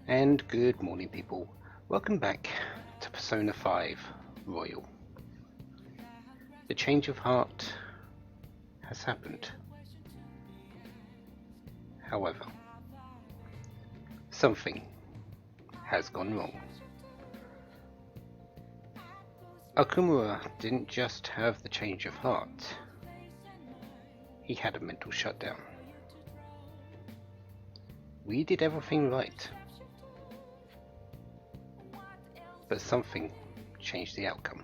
And good morning, people. Welcome back to Persona 5 Royal. The change of heart has happened. However, something has gone wrong. Okumura didn't just have the change of heart, he had a mental shutdown. We did everything right, but something changed the outcome.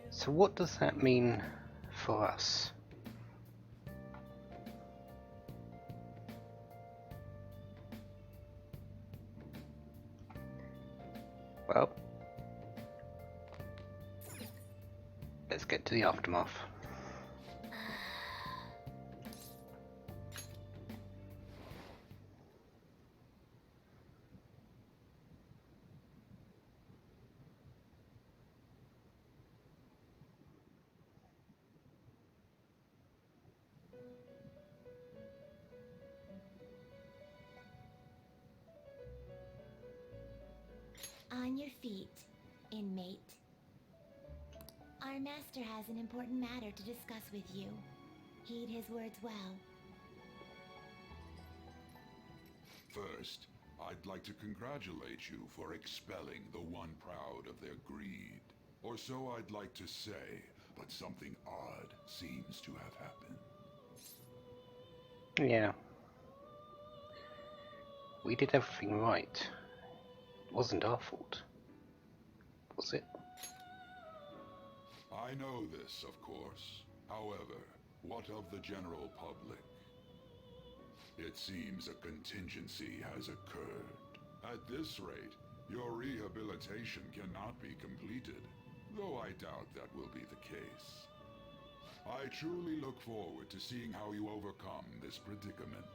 So what does that mean for us? Well, let's get to the aftermath. On your feet, inmate. Our master has an important matter to discuss with you. Heed his words well. First, I'd like to congratulate you for expelling the one proud of their greed. Or so I'd like to say, but something odd seems to have happened. Yeah, we did everything right. It wasn't our fault, was it? I know this, of course. However, what of the general public? It seems a contingency has occurred. At this rate, your rehabilitation cannot be completed, though I doubt that will be the case. I truly look forward to seeing how you overcome this predicament.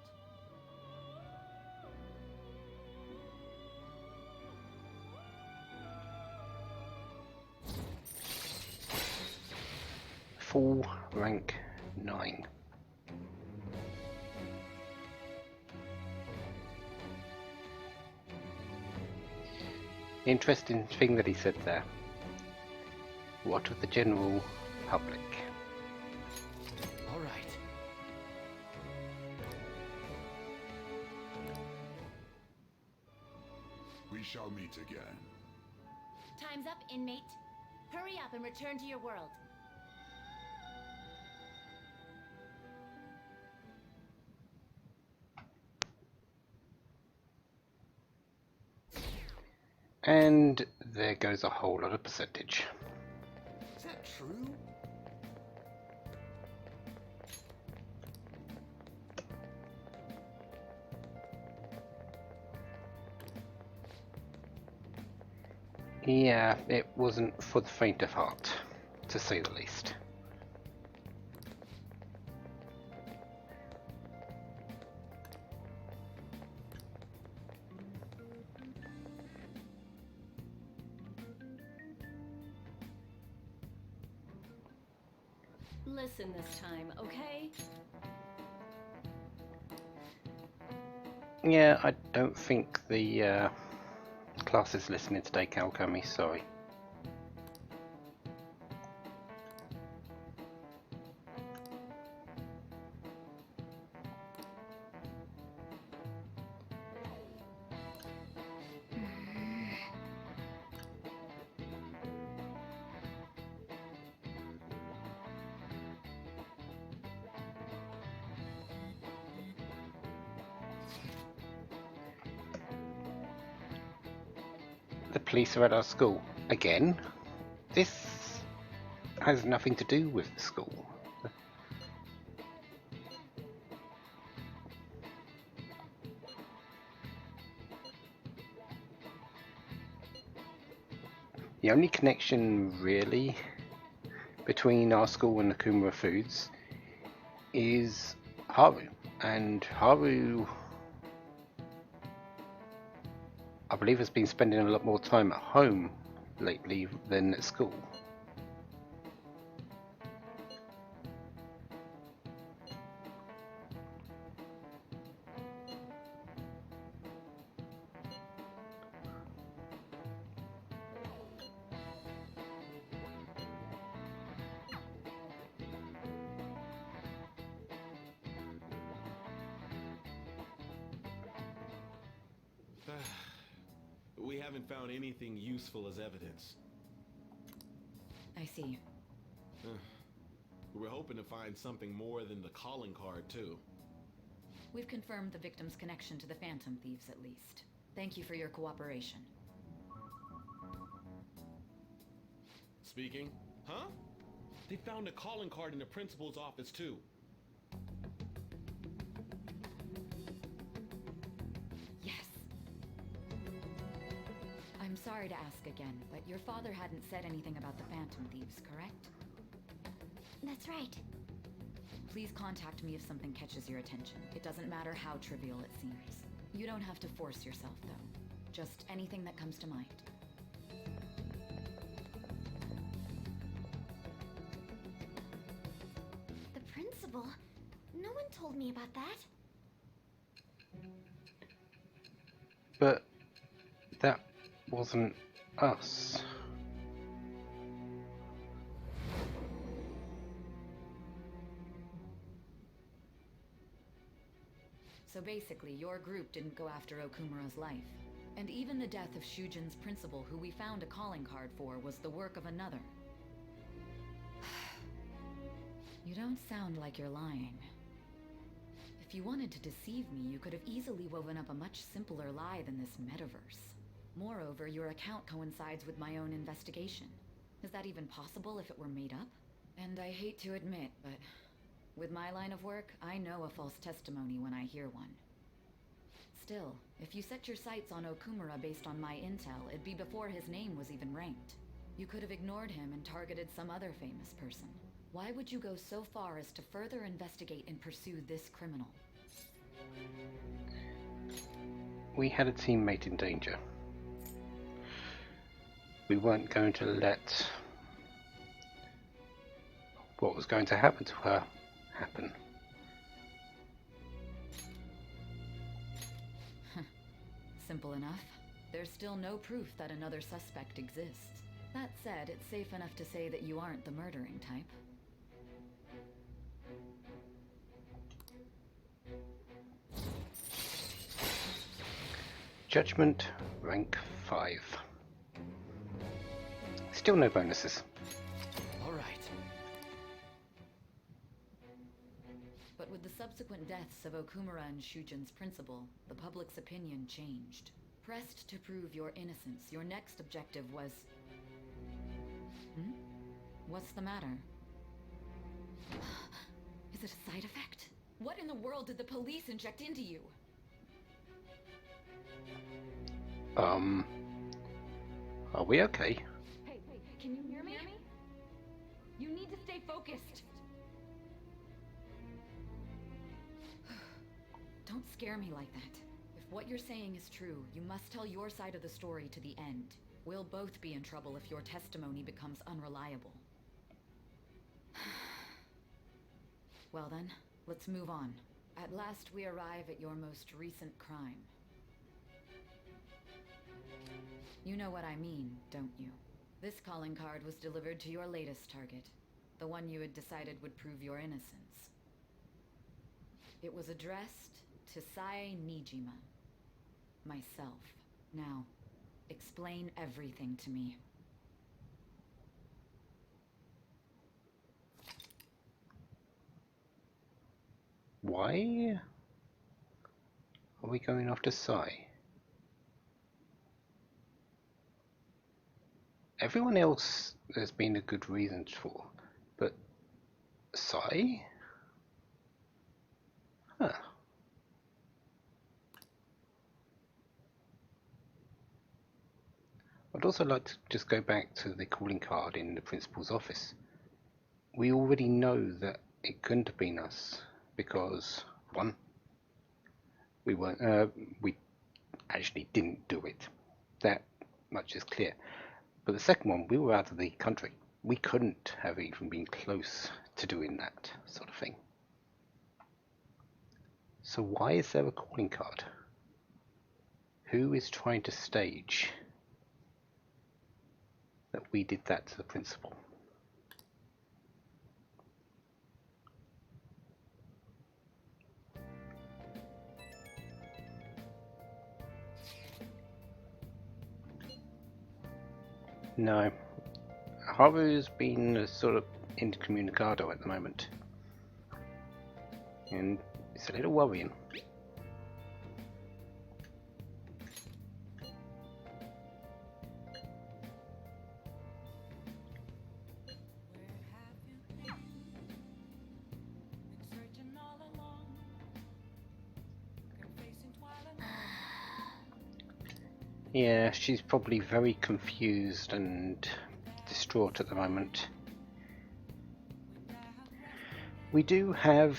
Full rank 9. Interesting thing that he said there. What of the general public? All right. We shall meet again. Time's up, inmate. Hurry up and return to your world. And there goes a whole lot of percentage. Is that true? Yeah, it wasn't for the faint of heart, to say the least. Listen this time, okay? Yeah, I don't think the class is listening today, Kawakami, sorry. The police are at our school. Again? This has nothing to do with the school. The only connection, really, between our school and Nakumura Foods is Haru. And Haru, I believe, has been spending a lot more time at home lately than at school. We haven't found anything useful as evidence. I see. We're hoping to find something more than the calling card, too. We've confirmed the victim's connection to the Phantom Thieves, at least. Thank you for your cooperation. Speaking? Huh? They found a calling card in the principal's office, too. Yes. I'm sorry to ask again, but your father hadn't said anything about the Phantom Thieves, correct? That's right. Please contact me if something catches your attention. It doesn't matter how trivial it seems. You don't have to force yourself, though. Just anything that comes to mind. The principal? No one told me about that. But that wasn't us. So basically, your group didn't go after Okumura's life. And even the death of Shujin's principal, who we found a calling card for, was the work of another. You don't sound like you're lying. If you wanted to deceive me, you could have easily woven up a much simpler lie than this metaverse. Moreover, your account coincides with my own investigation. Is that even possible if it were made up? And I hate to admit, but with my line of work, I know a false testimony when I hear one. Still, if you set your sights on Okumura based on my intel, it'd be before his name was even ranked. You could have ignored him and targeted some other famous person. Why would you go so far as to further investigate and pursue this criminal? We had a teammate in danger. We weren't going to let what was going to happen to her happen. Simple enough. There's still no proof that another suspect exists. That said, it's safe enough to say that you aren't the murdering type. Judgment, rank 5. Still no bonuses. All right. But with the subsequent deaths of Okumura and Shujin's principal, the public's opinion changed. Pressed to prove your innocence, your next objective was... What's the matter? Is it a side effect? What in the world did the police inject into you? Are we okay? Hey, can you hear me? You need to stay focused. Don't scare me like that. If what you're saying is true, you must tell your side of the story to the end. We'll both be in trouble if your testimony becomes unreliable. Well then, let's move on. At last we arrive at your most recent crime. You know what I mean, don't you? This calling card was delivered to your latest target, the one you had decided would prove your innocence. It was addressed to Sae Nijima, myself. Now, explain everything to me. Why are we going after Sae? Everyone else there's been a good reason for, but Sae? Huh. I'd also like to just go back to the calling card in the principal's office. We already know that it couldn't have been us because, one, we actually didn't do it. That much is clear. But the second one, we were out of the country. We couldn't have even been close to doing that sort of thing. So why is there a calling card? Who is trying to stage that we did that to the principal? No. Haru's been sort of incommunicado at the moment. And it's a little worrying. Yeah, she's probably very confused and distraught at the moment. We do have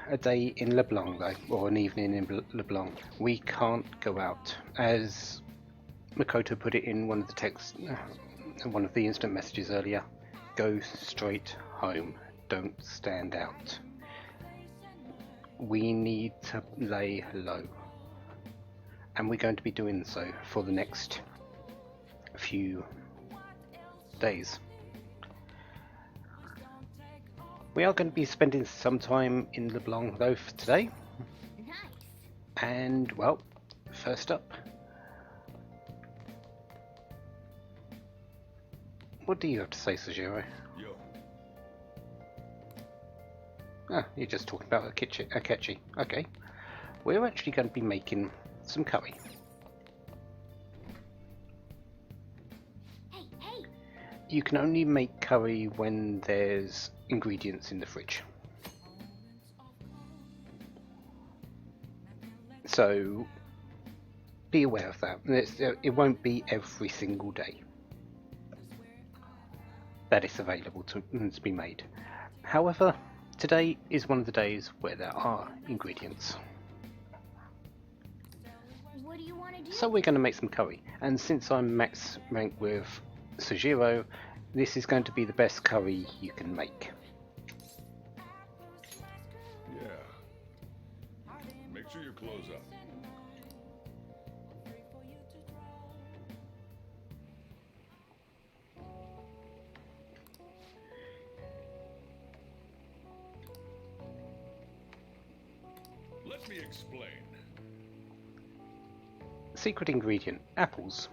a day in LeBlanc though, or an evening in LeBlanc. We can't go out. As Makoto put it in one of the texts, one of the instant messages earlier, go straight home, don't stand out. We need to lay low. And we're going to be doing so for the next few days. We are going to be spending some time in LeBlanc though for today. Nice. And well, first up, what do you have to say, Sojiro? Yo, Ah, you're just talking about Akechi. Okay. We're actually going to be making some curry. Hey, hey! You can only make curry when there's ingredients in the fridge. So be aware of that. It won't be every single day that it's available to be made. However, today is one of the days where there are ingredients. What do you want to do? So we're going to make some curry. And since I'm max rank with Sojiro, this is going to be the best curry you can make. yeah. Make sure you close up. Let me explain. Secret ingredient, apples.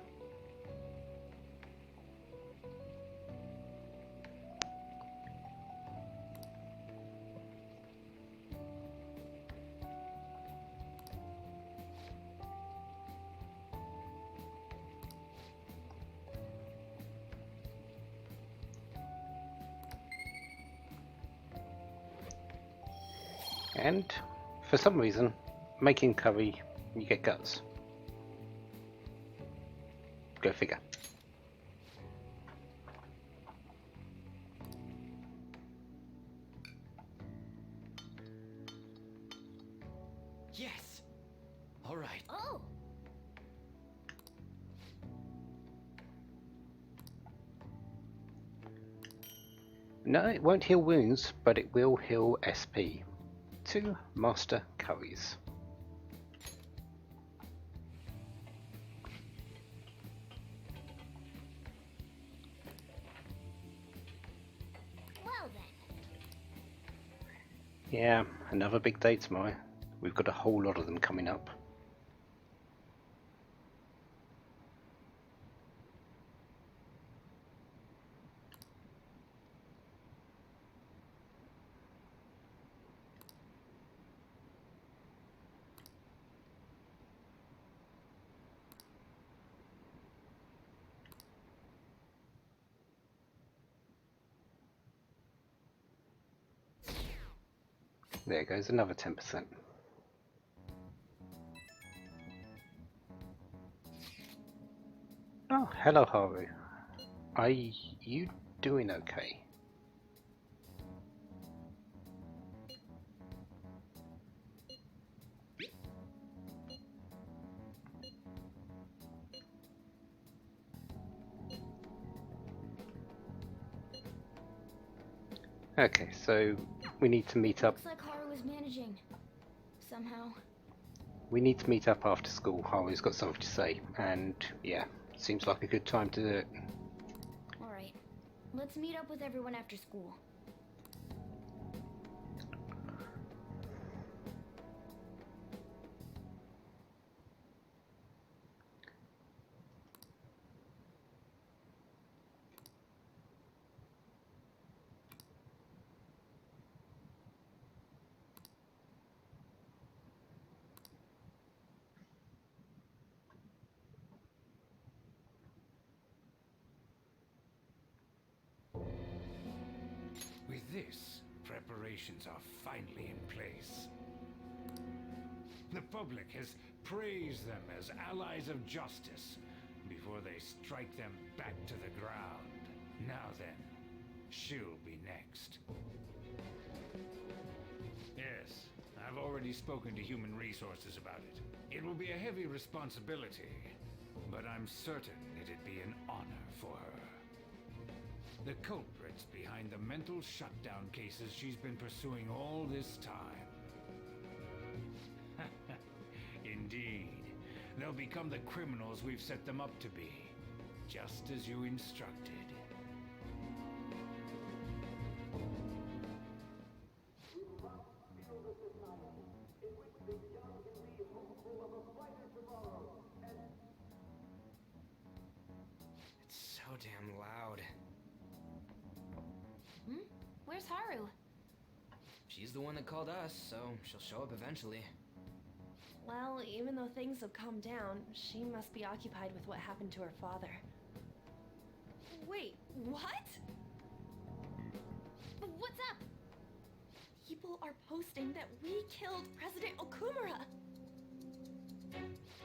And for some reason, making curry, you get guts. Go figure. Yes. All right. Oh! No, it won't heal wounds, but it will heal SP. 2 master curries. Well then. Yeah, another big day tomorrow. We've got a whole lot of them coming up. There goes another 10%. Oh, hello Haru. Are you doing okay? Okay, so we need to meet up. Looks like Haru is managing. Somehow. We need to meet up after school. Haru's got something to say, and yeah, seems like a good time to do it. Alright. Let's meet up with everyone after school. regulations are finally in place. The public has praised them as allies of justice before they strike them back to the ground. Now then, she'll be next. Yes, I've already spoken to Human Resources about it. It will be a heavy responsibility, but I'm certain it'd be an honor for her. The culprits behind the mental shutdown cases she's been pursuing all this time. Indeed. They'll become the criminals we've set them up to be, just as you instructed. It's so damn loud. Where's Haru? She's the one that called us, so she'll show up eventually. Well, even though things have calmed down, she must be occupied with what happened to her father. Wait, what? What's up? People are posting that we killed President Okumura.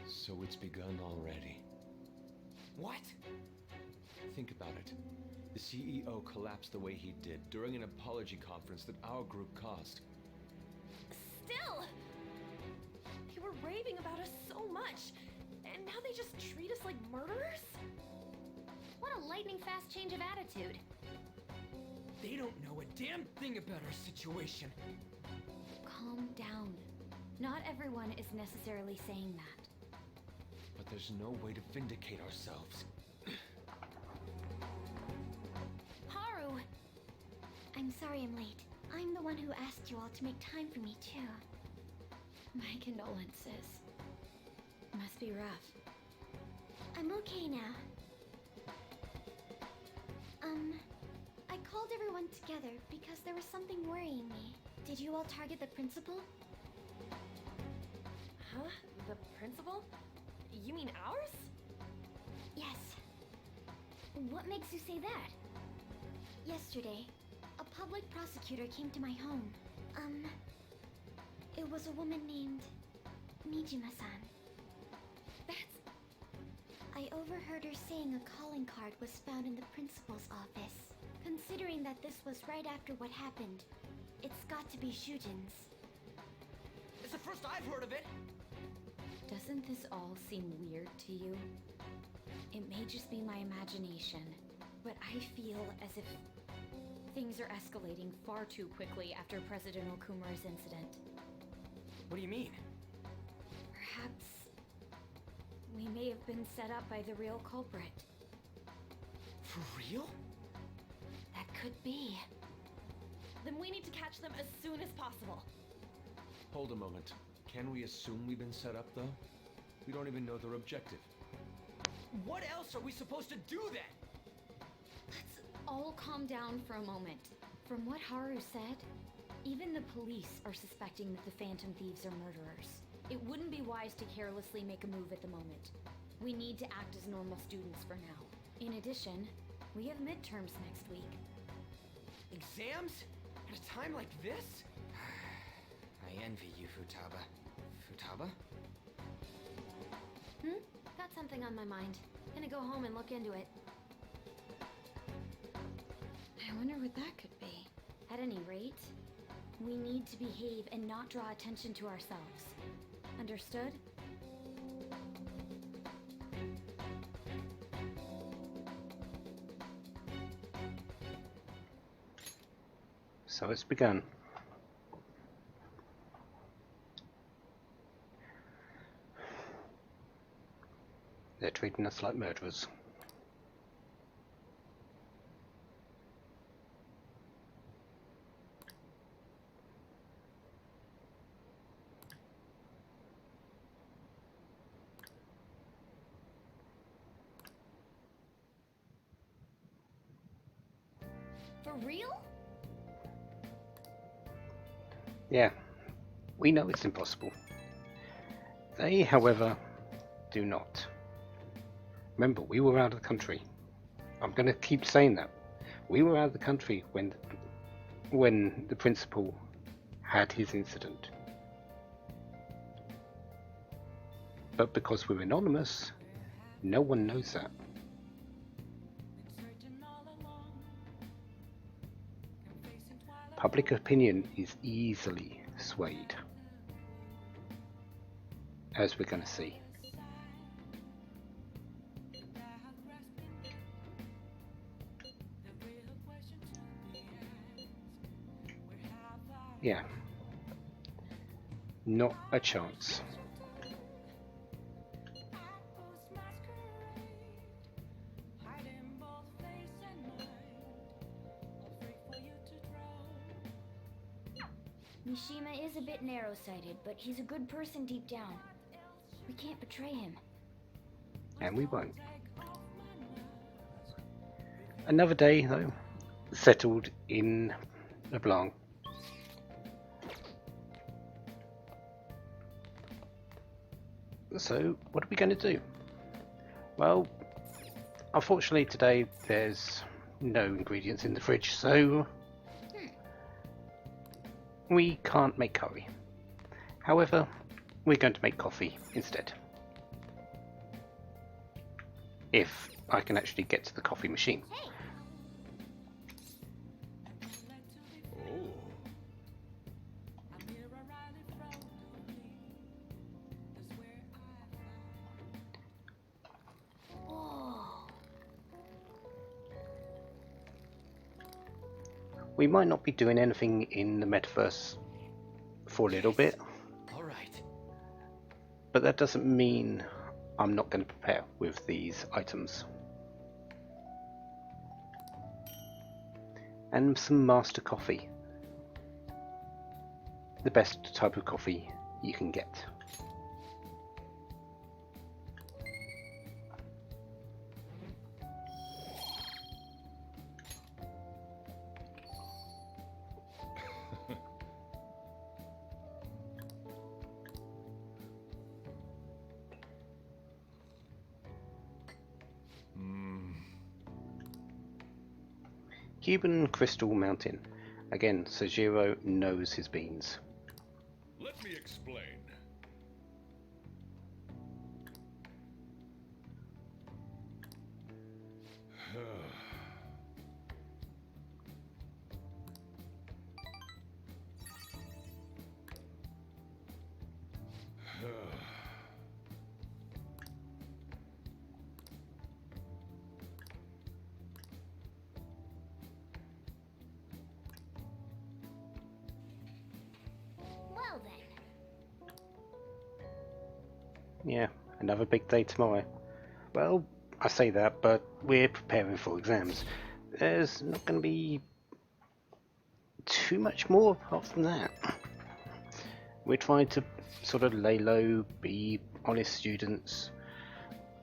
So it's begun already. What? Think about it. The CEO collapsed the way he did during an apology conference that our group caused. Still! They were raving about us so much, and now they just treat us like murderers? What a lightning fast change of attitude. They don't know a damn thing about our situation. Calm down. Not everyone is necessarily saying that. But there's no way to vindicate ourselves. Haru! I'm sorry I'm late. I'm the one who asked you all to make time for me, too. My condolences. Must be rough. I'm okay now. I called everyone together because there was something worrying me. Did you all target the principal? Huh? The principal? You mean ours? Yes. What makes you say that? Yesterday, a public prosecutor came to my home. It was a woman named Mijima-san. I overheard her saying a calling card was found in the principal's office. Considering that this was right after what happened, it's got to be Shujin's. It's the first I've heard of it. Doesn't this all seem weird to you? It may just be my imagination, but I feel as if things are escalating far too quickly after President Okumura's incident. What do you mean? Perhaps we may have been set up by the real culprit. For real? That could be. Then we need to catch them as soon as possible. Hold a moment. Can we assume we've been set up, though? We don't even know their objective. What else are we supposed to do then? Let's all calm down for a moment. From what Haru said, even the police are suspecting that the Phantom Thieves are murderers. It wouldn't be wise to carelessly make a move at the moment. We need to act as normal students for now. In addition, we have midterms next week. Exams? At a time like this? I envy you, Futaba. Futaba? Got something on my mind. Gonna go home and look into it. I wonder what that could be. At any rate, we need to behave and not draw attention to ourselves. Understood? So it's begun. They're treating us like murderers. For real? Yeah, we know it's impossible. They, however, do not. Remember, we were out of the country. I'm going to keep saying that. We were out of the country when when the principal had his incident. But because we're anonymous, no one knows that. Public opinion is easily swayed, as we're going to see. Yeah, not a chance. Mishima is a bit narrow-sighted, but he's a good person deep down. We can't betray him. And we won't. Another day, though, settled in LeBlanc. So, what are we going to do? Well, unfortunately today there's no ingredients in the fridge, so we can't make curry. However, we're going to make coffee instead. If I can actually get to the coffee machine. We might not be doing anything in the metaverse for a little bit. All right. But that doesn't mean I'm not going to prepare with these items. And some master coffee. The best type of coffee you can get. Cuban Crystal Mountain. Again, Sojiro knows his beans. Let me explain. Well then. Yeah, another big day tomorrow. Well, I say that, but we're preparing for exams. There's not going to be too much more apart from that. We're trying to sort of lay low, be honest students,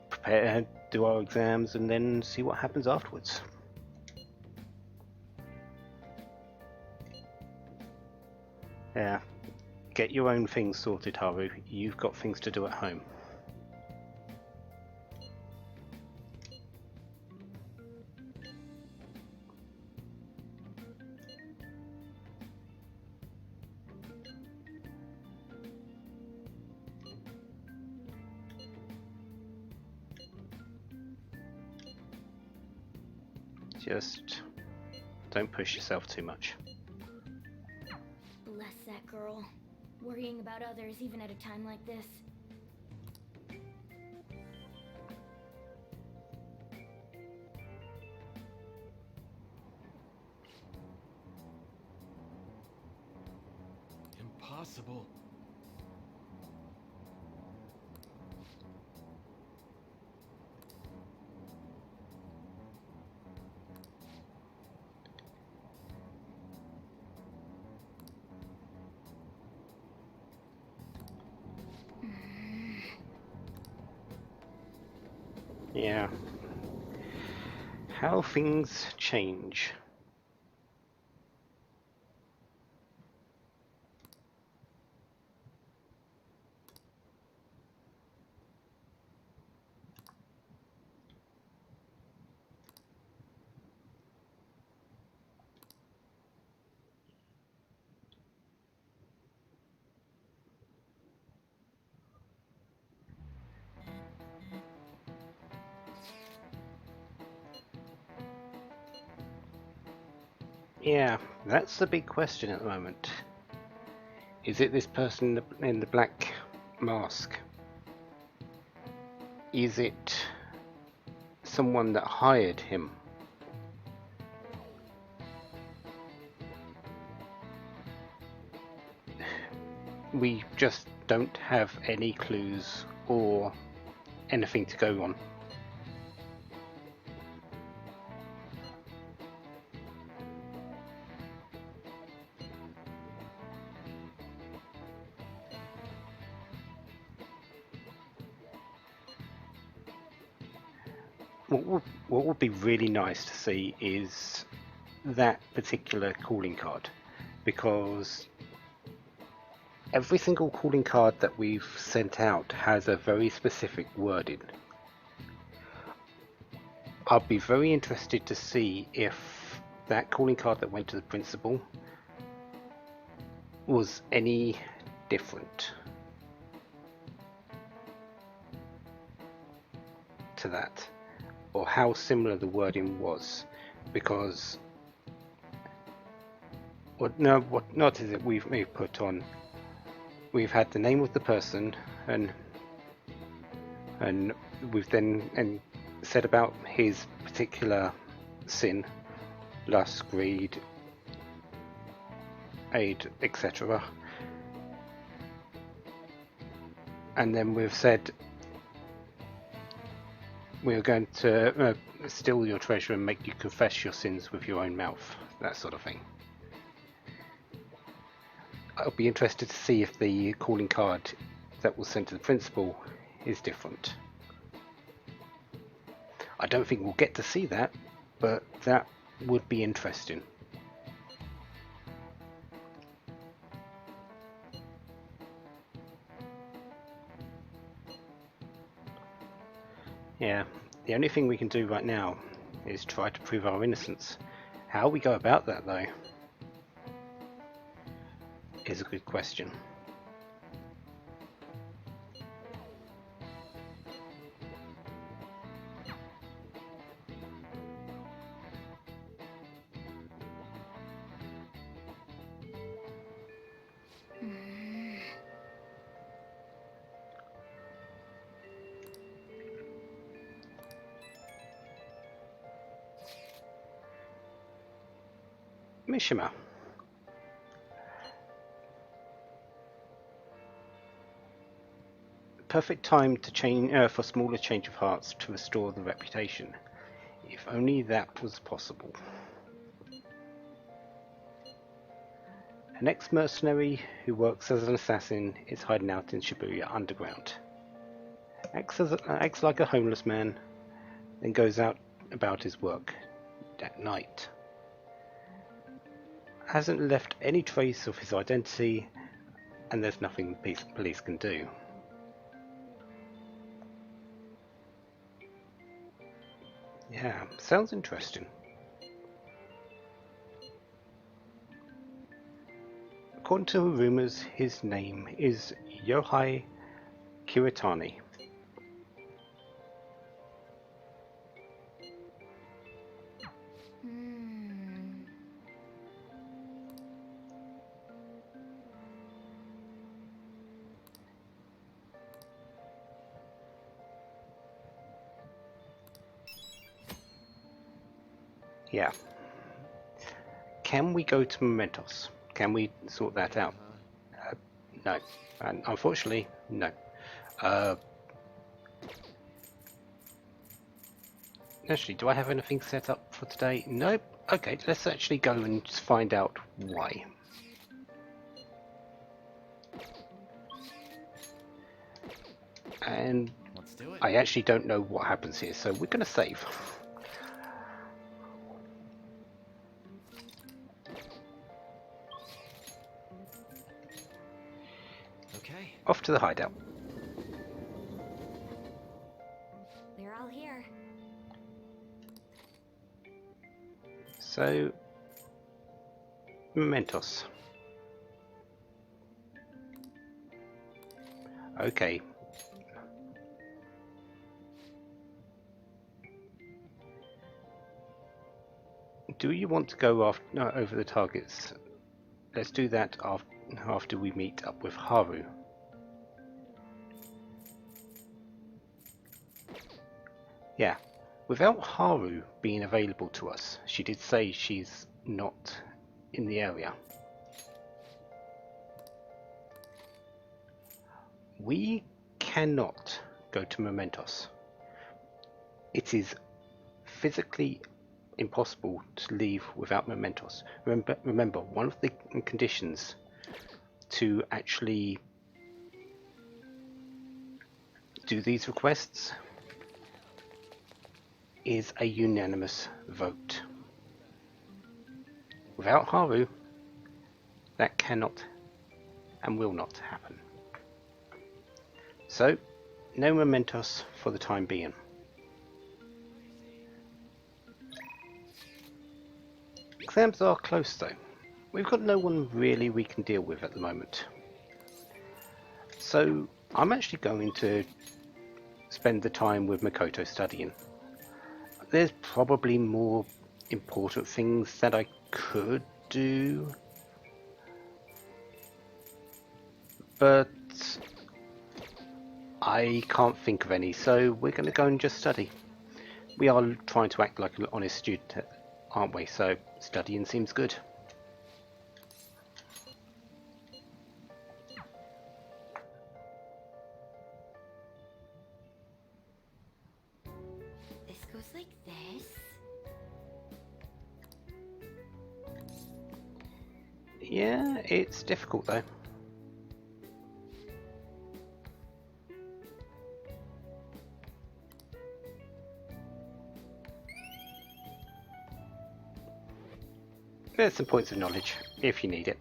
prepare, do our exams, and then see what happens afterwards. Yeah, get your own things sorted, Haru. You've got things to do at home. Just don't push yourself too much. Bless that girl. Worrying about others even at a time like this. Impossible. Yeah. How things change. Yeah, that's the big question at the moment. Is it this person in the black mask? Is it someone that hired him? We just don't have any clues or anything to go on. What would be really nice to see is that particular calling card, because every single calling card that we've sent out has a very specific wording. I'd be very interested to see if that calling card that went to the principal was any different to that, or how similar the wording was, because what not is it we've put on. We've had the name of the person, and we've then said about his particular sin, lust, greed, aid, etc. And then we've said we're going to steal your treasure and make you confess your sins with your own mouth, that sort of thing. I'll be interested to see if the calling card that was sent to the principal is different. I don't think we'll get to see that, but that would be interesting. Yeah, the only thing we can do right now is try to prove our innocence. How we go about that, though, is a good question. Mishima. Perfect time to change for smaller change of hearts to restore the reputation. If only that was possible. An ex-mercenary who works as an assassin is hiding out in Shibuya underground. Acts like a homeless man, then goes out about his work at night. Hasn't left any trace of his identity, and there's nothing the police can do. Yeah, sounds interesting. According to rumors, his name is Yohei Kiritani. Yeah. Can we go to Mementos? Can we sort that out? No. And unfortunately, no. Actually, do I have anything set up for today? Nope. Okay, let's actually go and find out why. And Let's do it. I actually don't know what happens here, so we're going to save. Okay. Off to the hideout. They're all here. So, Mementos. Okay. do you want to go over the targets? Let's do that after we meet up with Haru. Yeah, without Haru being available to us, she did say she's not in the area. We cannot go to Mementos. It is physically impossible to leave without Mementos. Remember, one of the conditions to actually do these requests is a unanimous vote. Without Haru, that cannot and will not happen. So, no Mementos for the time being. Exams are close though. We've got no one really we can deal with at the moment. So, I'm actually going to spend the time with Makoto studying. There's probably more important things that I could do, but I can't think of any, so we're going to go and just study. We are trying to act like an honest student, aren't we? So studying seems good. This goes like this. Yeah, it's difficult though. There's some points of knowledge, if you need it.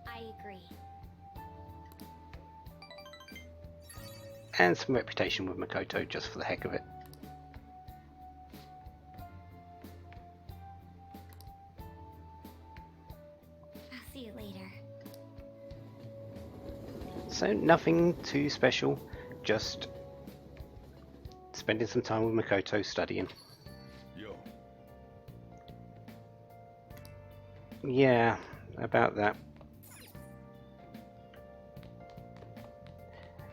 I agree. And some reputation with Makoto, just for the heck of it. I'll see you later. So nothing too special, just spending some time with Makoto studying. Yo, Yeah, about that.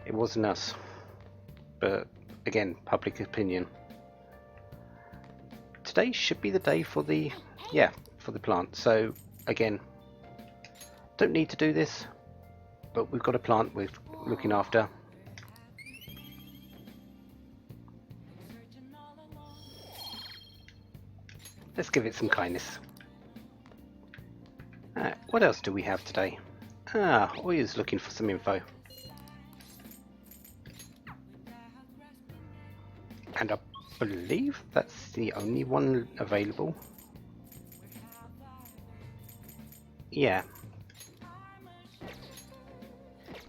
It wasn't us. But again, public opinion. Today should be the day for the plant. So again, don't need to do this, but we've got a plant we're looking after. Let's give it some kindness. What else do we have today? Oyu's looking for some info. And I believe that's the only one available. Yeah.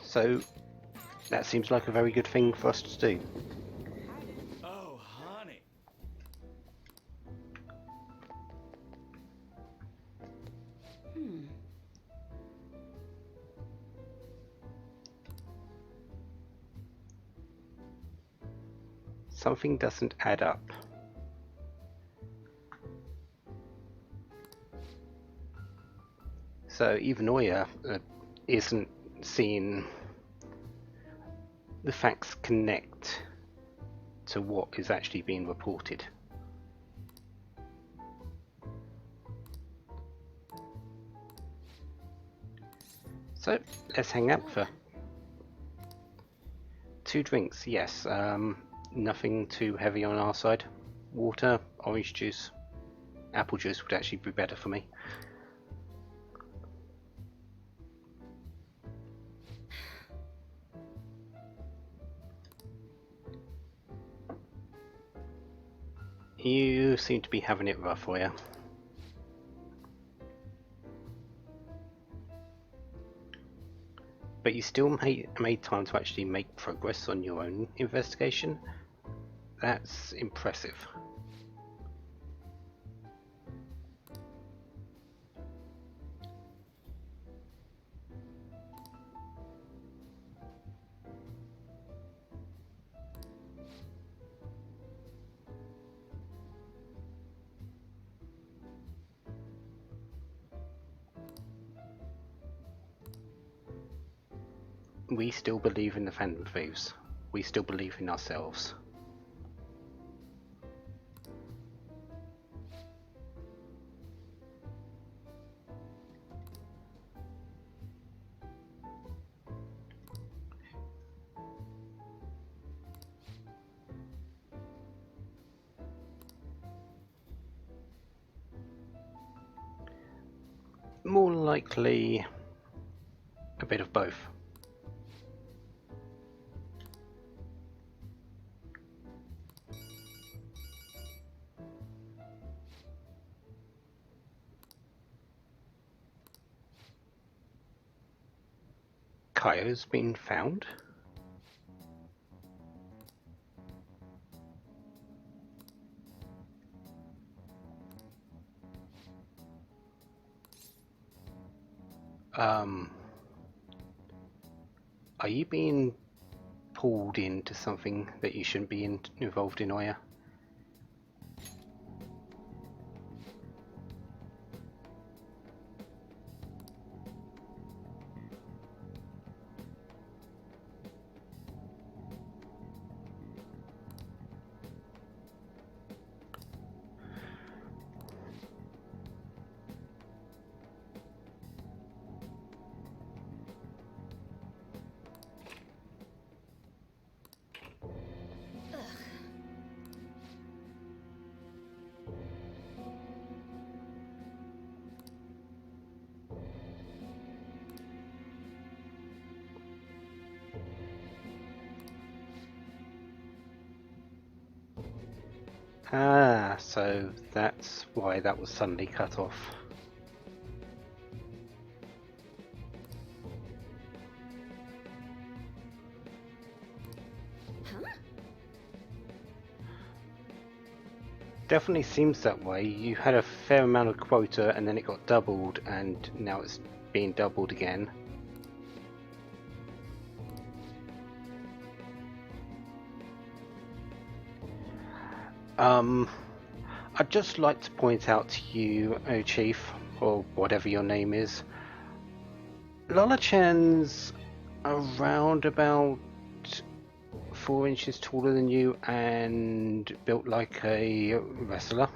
So, that seems like a very good thing for us to do. Oh, honey. Something doesn't add up. So even Oya isn't seeing the facts connect to what is actually being reported. So let's hang out for 2 drinks. Yes, nothing too heavy on our side. Water, orange juice, apple juice would actually be better for me. You seem to be having it rough, Oya. But you still made time to actually make progress on your own investigation. That's impressive. we still believe in the Phantom Thieves. We still believe in ourselves. More likely a bit of both. Kaio's been found. Are you being pulled into something that you shouldn't be involved in, Oya? Ah, so that's why that was suddenly cut off. Huh? Definitely seems that way. You had a fair amount of quota and then it got doubled and now it's being doubled again. I'd just like to point out to you, oh Chief, or whatever your name is, Lola-chan's around about 4 inches taller than you and built like a wrestler.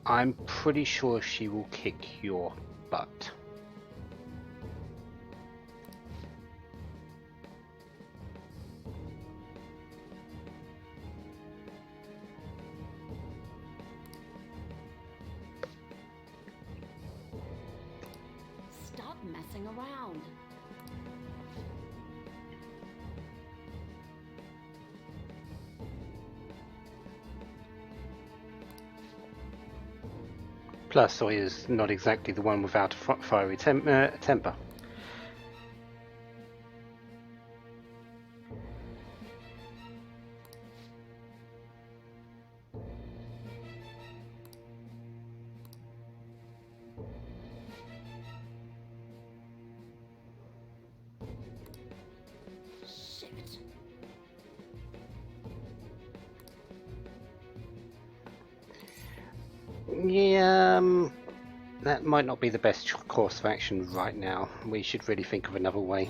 I'm pretty sure she will kick your butt. Stop messing around. Plus, Sawyer's not exactly the one without a fiery temper. Shit. Yeah, that might not be the best course of action right now. We should really think of another way.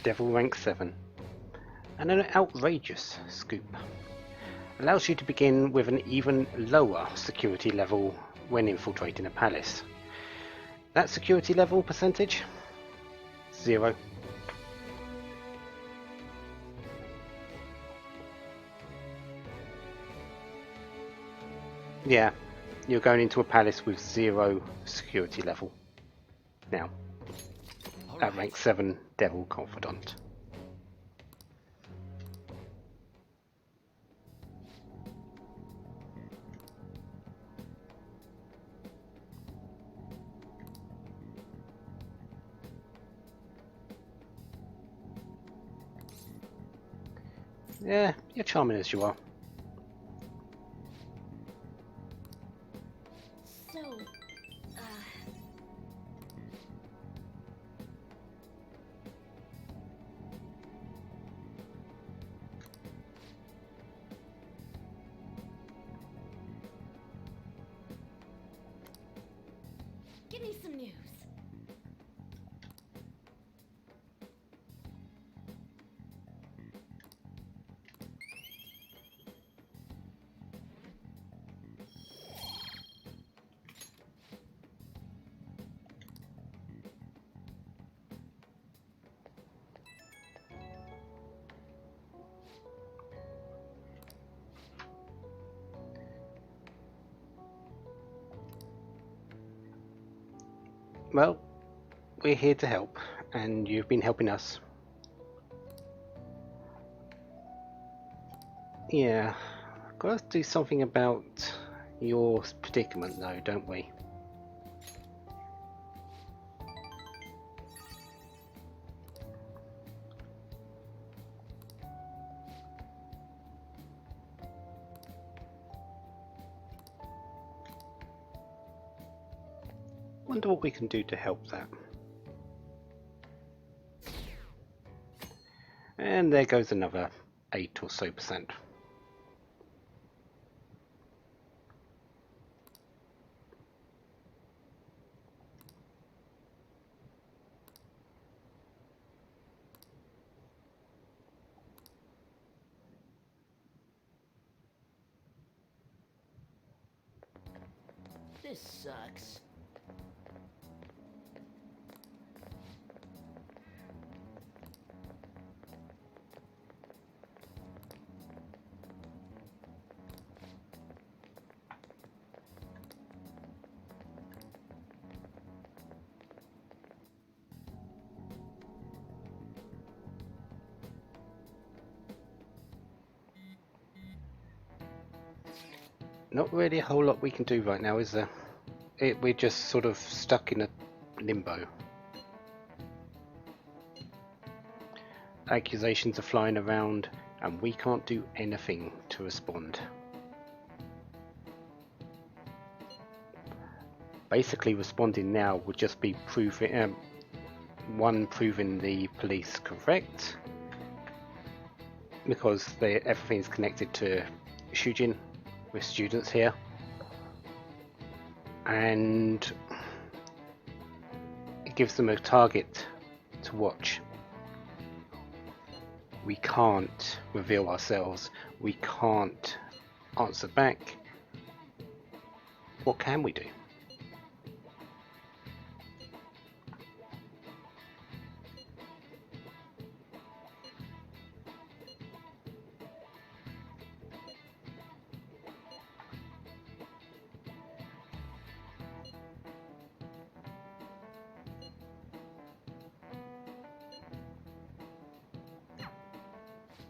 Devil rank 7. And an outrageous scoop. Allows you to begin with an even lower security level when infiltrating a palace. That security level percentage? 0. Yeah, you're going into a palace with 0 security level. Now, at rank 7 Devil Confidant. Yeah, you're charming as you are. So, Give me some news. Well, we're here to help, and you've been helping us. Yeah, got to do something about your predicament though, don't we? Wonder what we can do to help that. And there goes another 8 or so %. This sucks. Not really a whole lot we can do right now, is there? We're just sort of stuck in a limbo. Accusations are flying around and we can't do anything to respond. Basically responding now would just be proving proving the police correct, because everything's connected to Shujin with students here, and it gives them a target to watch. We can't reveal ourselves, we can't answer back. What can we do?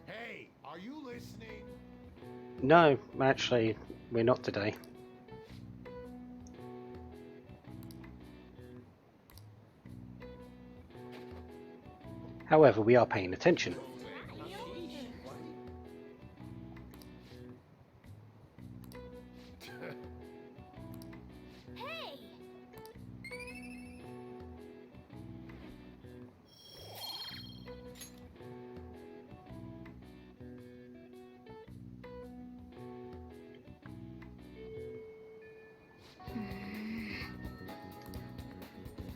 Hey, are you listening? No, actually, we're not today. However, we are paying attention. hey!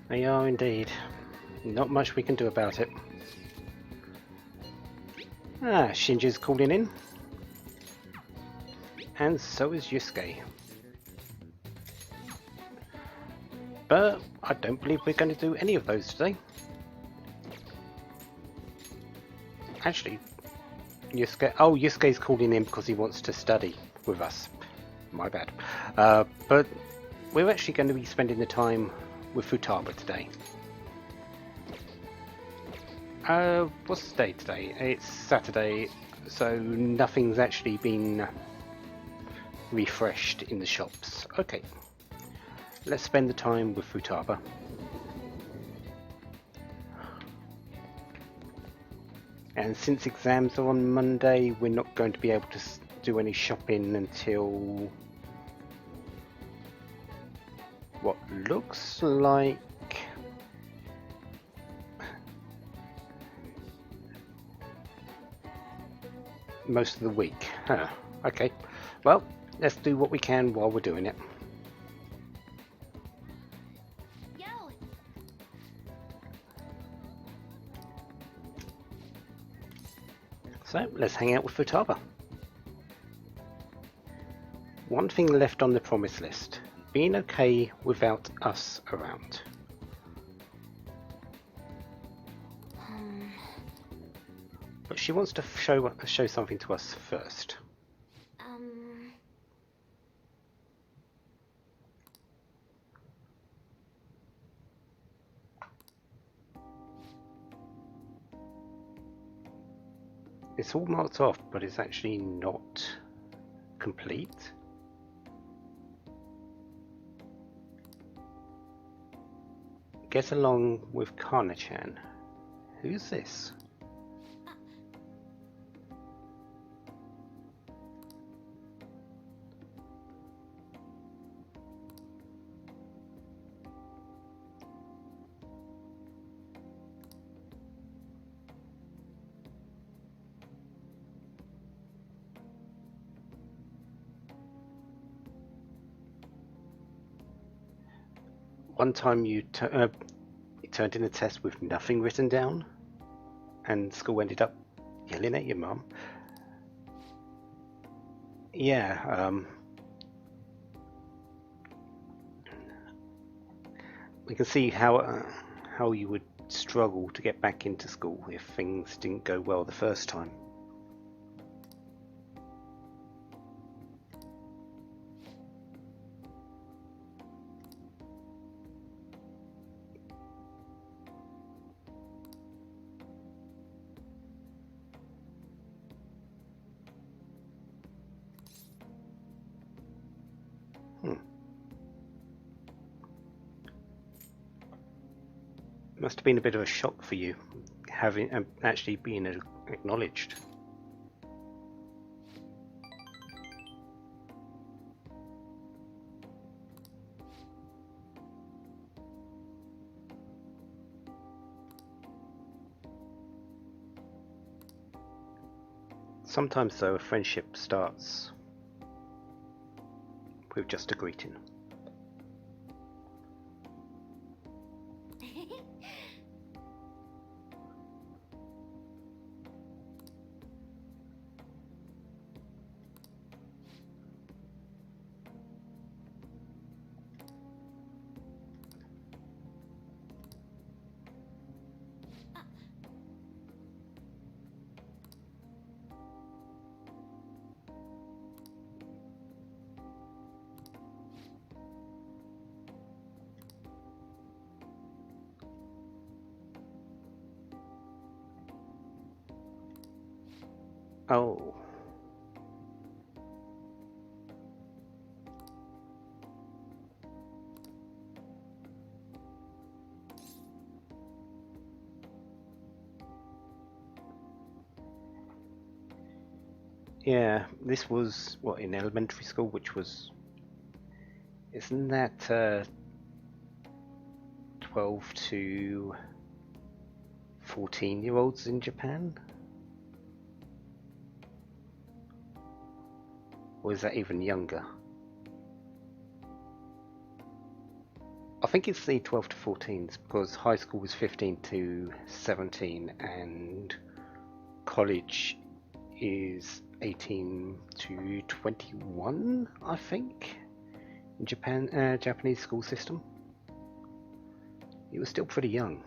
They are indeed. Not much we can do about it. Ah, Shinji's calling in. And so is Yusuke. But I don't believe we're going to do any of those today. Actually, Yusuke's calling in because he wants to study with us. My bad. But we're actually going to be spending the time with Futaba today. What's the day today? It's Saturday, so nothing's actually been refreshed in the shops. Okay, let's spend the time with Futaba. And since exams are on Monday, we're not going to be able to do any shopping until what looks like most of the week. Huh. Okay, well, let's do what we can while we're doing it. Yo! So, let's hang out with Futaba. One thing left on the promise list. Being okay without us around. But she wants to show something to us first. It's all marked off, but it's actually not complete. Get along with Kana-chan. Who's this? One time you turned in a test with nothing written down, and school ended up yelling at your mum. Yeah, we can see how you would struggle to get back into school if things didn't go well the first time. Must have been a bit of a shock for you, having actually being acknowledged. Sometimes, though, a friendship starts with just a greeting. Oh. Yeah, this was, what, in elementary school, which was... Isn't that 12 to 14-year-olds in Japan? Or is that even younger? I think it's the 12 to 14s because high school was 15 to 17 and college is 18 to 21, I think, in Japanese school system. He was still pretty young.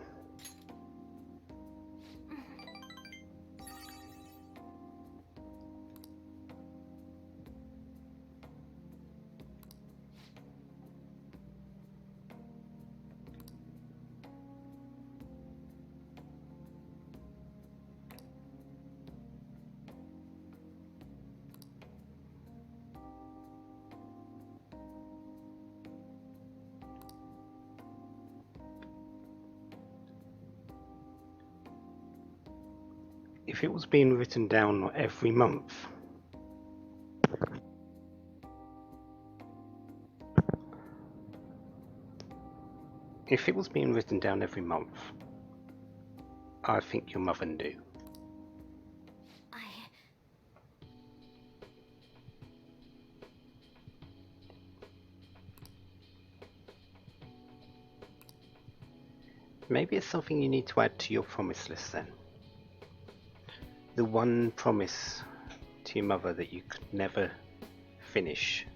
If it was being written down every month, I think your mother knew. Maybe it's something you need to add to your promise list then. The one promise to your mother that you could never finish.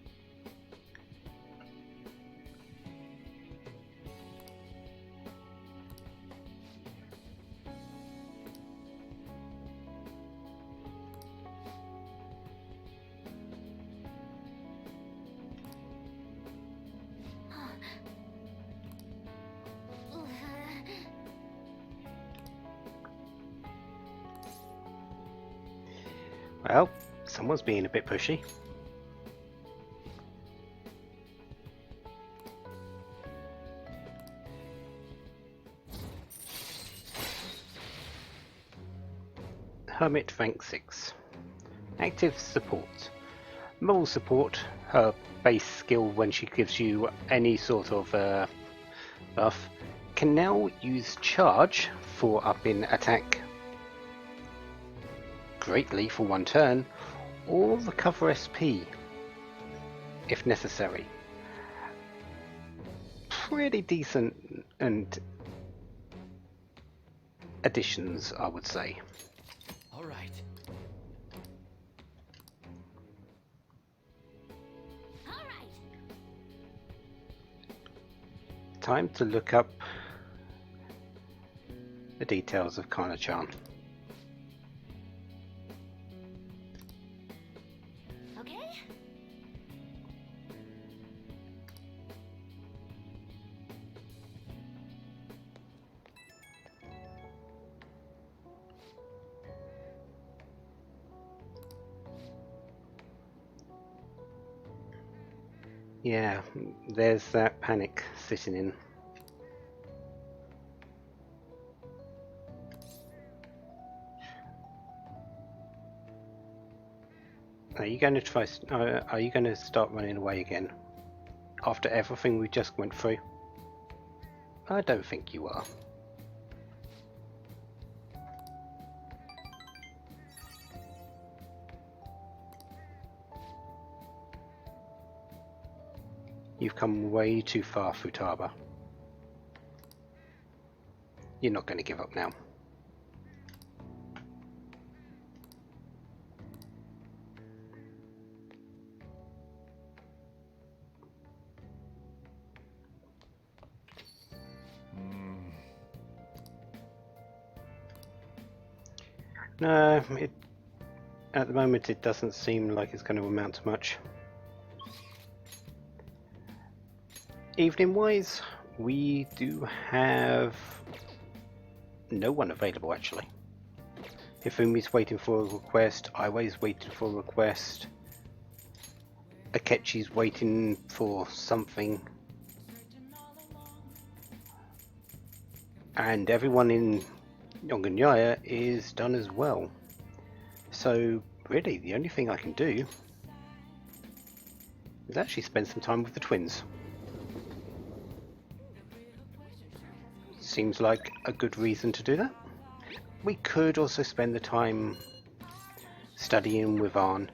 Well, someone's being a bit pushy. Hermit rank 6. Active support. Moral support, her base skill when she gives you any sort of buff, can now use charge for upping attack greatly for one turn, or recover SP if necessary. Pretty decent and additions, I would say. All right. Time to look up the details of Kana-chan. Yeah, there's that panic sitting in. Are you going to try? Are you going to start running away again after everything we just went through? I don't think you are. You've come way too far, Futaba. You're not going to give up now. No, at the moment it doesn't seem like it's going to amount to much. Evening wise, we do have no one available actually. Hifumi's waiting for a request, Iwai's waiting for a request, Akechi's waiting for something, and everyone in Yonganyaya is done as well. So really the only thing I can do is actually spend some time with the twins. Seems like a good reason to do that. We could also spend the time studying with Arn,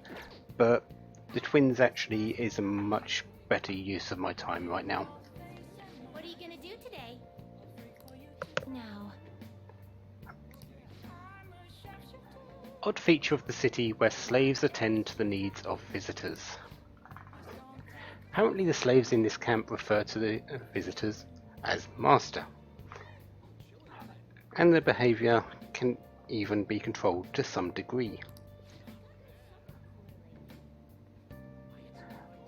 but the twins actually is a much better use of my time right now. What are you gonna do today? No. Odd feature of the city where slaves attend to the needs of visitors. Apparently the slaves in this camp refer to the visitors as master, and their behaviour can even be controlled to some degree.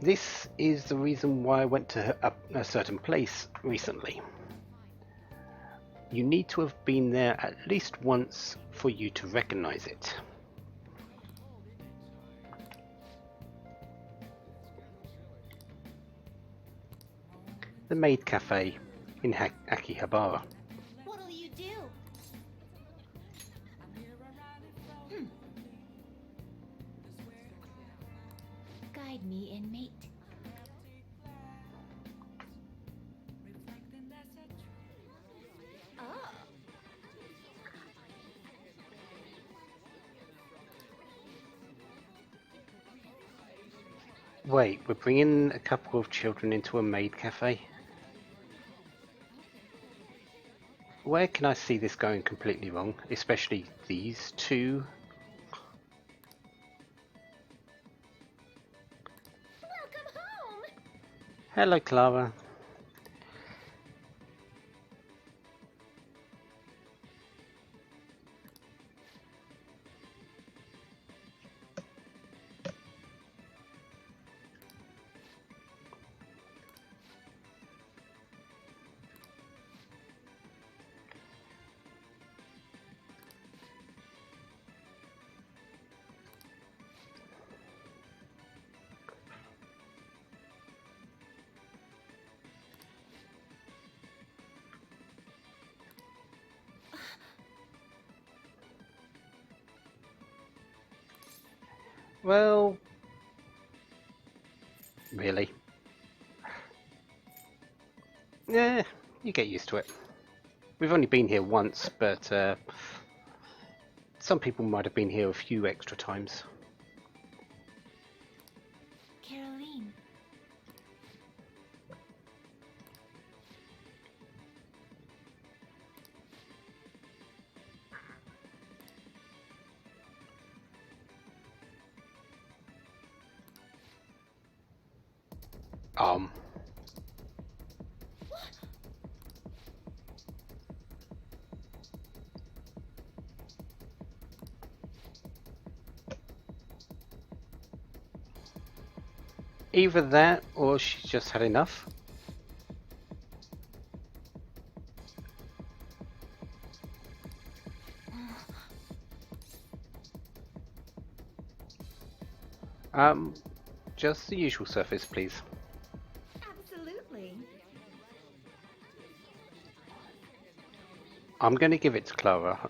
This is the reason why I went to a certain place recently. You need to have been there at least once for you to recognise it. The Maid Cafe in Akihabara. What'll you do? inmate. Oh. Wait, we're bringing a couple of children into a maid cafe? Where can I see this going completely wrong? Especially these two? Welcome home! Hello, Clara. Well, really? Yeah, you get used to it. We've only been here once, but some people might have been here a few extra times. Caroline. Um. Either that, or she's just had enough. Just the usual surface, please. Absolutely. I'm going to give it to Clara.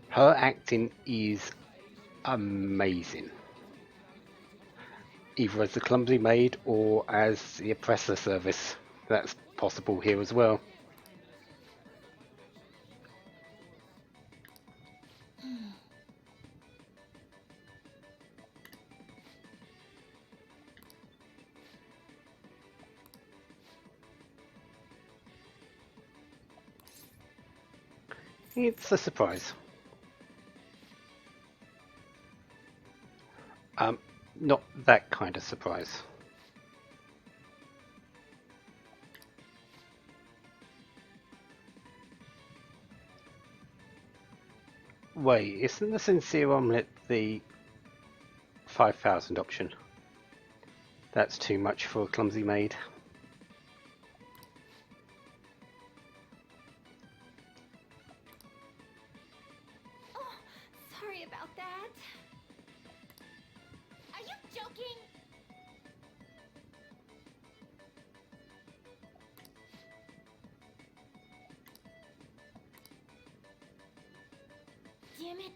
Her acting is amazing. Either as the clumsy maid or as the oppressor service. That's possible here as well. It's a surprise. Not that kind of surprise. Wait, isn't the sincere omelette the 5,000 option? That's too much for a clumsy maid. Oh, sorry about that. Are you joking? Damn it.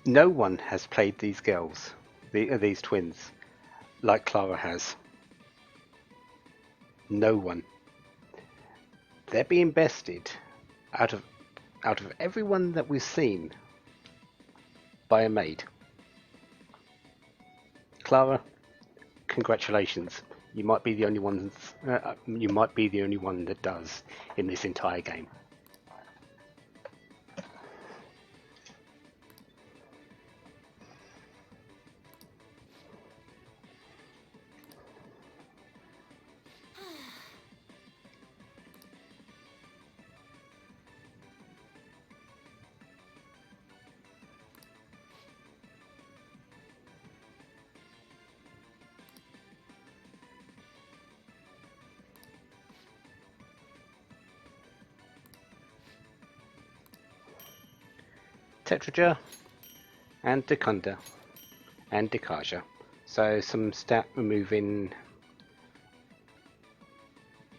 No one has played these girls, these twins, like Clara has. No one. They're being bested out of everyone that we've seen by a maid. Clara, congratulations. You might be the only one. You might be the only one that does in this entire game. Tetraja, and Dekunda, and Dekaja. So some stat removing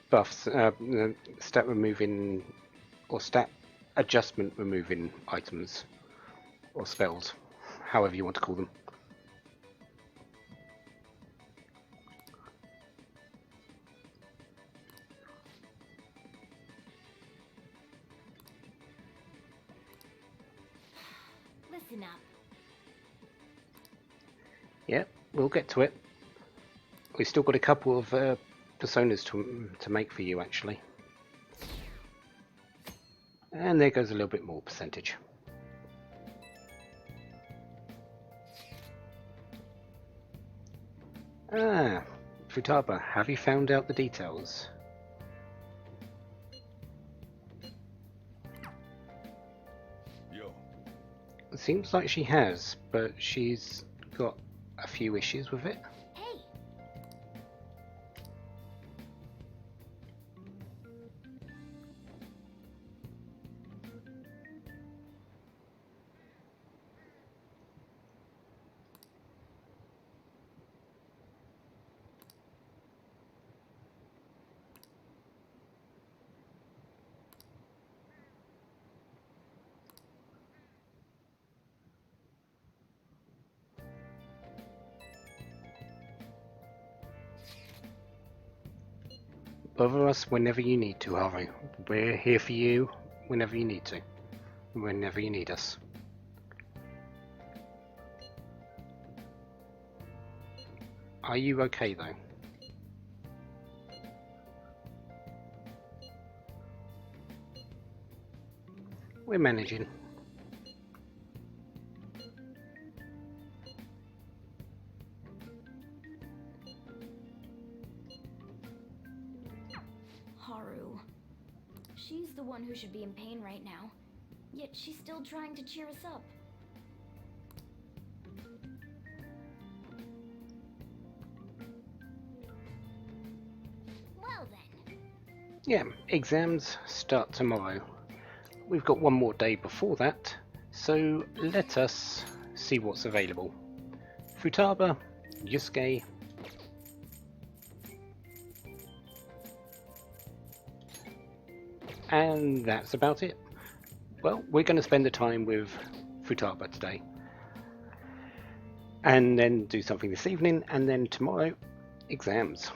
buffs, stat removing or stat adjustment removing items or spells, however you want to call them. Listen up. Yeah, we'll get to it. We've still got a couple of personas to make for you, actually. And there goes a little bit more percentage. Ah, Futaba, have you found out the details? Yo. It seems like she has, but she's got a few issues with it. Hey! Bother us whenever you need to, Haru. We're here for you whenever you need to. Whenever you need us. Are you okay though? We're managing. Haru. She's the one who should be in pain right now. Yet she's still trying to cheer us up. Well then. Yeah, exams start tomorrow. We've got one more day before that, so let us see what's available. Futaba, Yusuke, and that's about it. Well, we're going to spend the time with Futaba today. And then do something this evening, and then tomorrow, exams.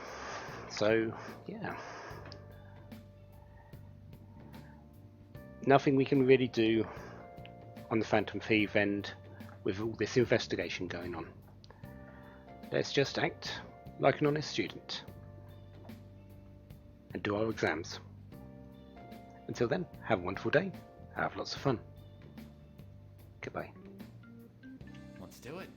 So, yeah. Nothing we can really do on the Phantom Thief end with all this investigation going on. Let's just act like an honest student and do our exams. Until then, have a wonderful day, have lots of fun. Goodbye. Let's do it.